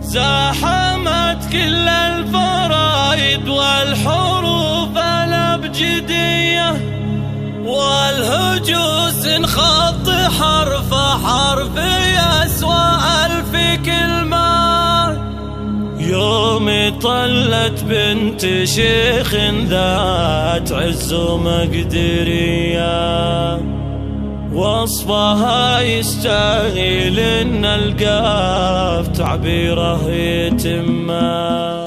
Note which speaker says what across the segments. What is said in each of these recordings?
Speaker 1: زاحمت كل الفرايد والحروف الأبجدية، والهجوس انخط حرف حرف يسوى 1000 كلمة. يوم طلت بنت شيخ ذات عز ومقدرية، وصفها يستاهل ان القاف تعبيره يتمه.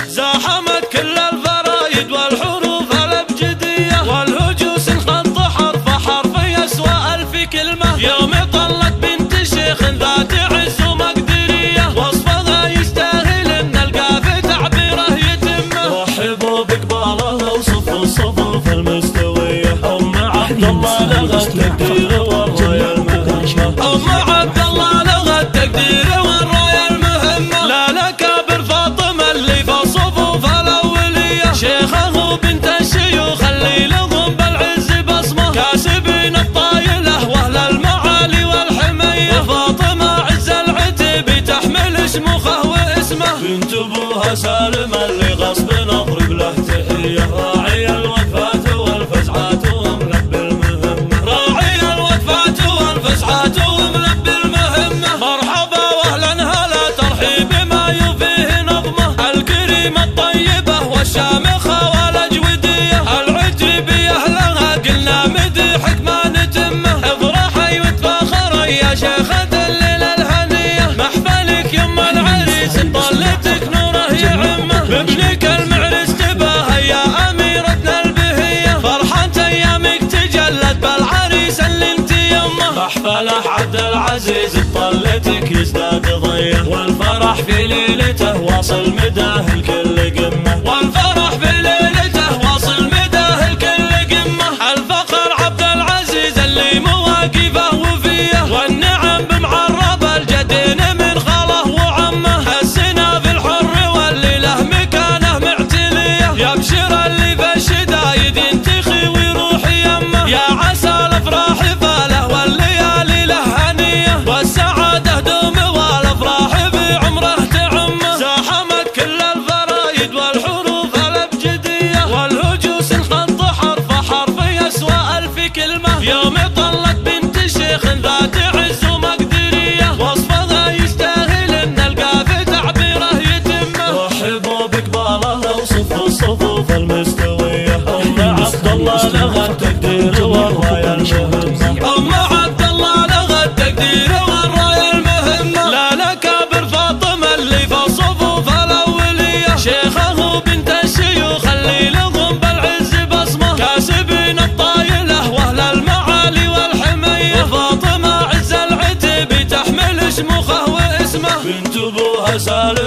Speaker 1: زاحمت كل الفرايد والحروف الابجديه، والهجوس انخط حرف حرف يسوى 1000 كلمه. يوم طلت بنت شيخ ذات عز ومقدريه، وصفها يستاهل ان القاف تعبيره يتمه. رحبوا بقبالها وصفوا الصفوف المستويه، ام عبد الله لغت تقدير والرايه المهمه. ام عبد الله لغت تقدير والرايه المهمه. لا لكابر فاطمه اللي في الصفوف الاوليه، شيخه بنت الشيوخ اللي لهم بالعز بصمه. كاسبين الطايله واهل المعالي والحميه، فاطمه عز العتيب تحمل شموخه واسمه. بنت ابوها سالم اللي غصب اضرب له تحيه، راعي الوقفات والفزعات وملبي المهمه. راعي الوقفات والفزعات وملبي المهمه. مرحبا واهلا هلا ترحيب ما يفيه نظمه. الكريمه الطيبه والشامخه والاجوديه، العتيبيه اهلها قلنا مدحك ما نتمه. افرحي وتفاخري يا شيخه الليله الهنيه، محفلك يما العريس طلتك نوره يعمه. بابنك المعرس تباهي يا اميرتنا البهيه، فرحه ايامك تجلت بالعريس اللي انت يمه. محفله عبد العزيز طلتك يزداد ضيه، والفرح في ليلته واصل مداه الكل قمه. والفرح في ليلته واصل مداه الكل قمه. الفخر عبد العزيز اللي مواقفه وفيه، والنعم بمعرب الجدين من خاله وعمه. السنا في الحر واللي له مكانه معتليه، يبشر اللي في الشدايد ينتخي ويروح يمه. يا عسى الافراح فاله والليالي له هنيه، والسعاده دوم والافراح في عمره تعمه. زاحمت كل الفرايد والحروف الابجديه، والهجوس انخط حرف حرف يسوى 1000 كلمه. يوم طلت بنت شيخ ذات عز ومقدريه، وصفها يستاهل ان القاف تعبيره يتمه. رحبوا بقبالها وصفوا الصفوف المستويه، ام عبد الله لغت تقدير والرايه المهمه. ام عبد الله لغت تقدير والرايه المهمه. لا لكابر فاطمه اللي في الصفوف الاوليه، شيخه بنت الشيوخ اللي لهم بالعز بصمه. كاسبين الطايله واهل المعالي والحميه، فاطمه عز العتيب تحمل شموخه واسمه. بنت ابوها سالم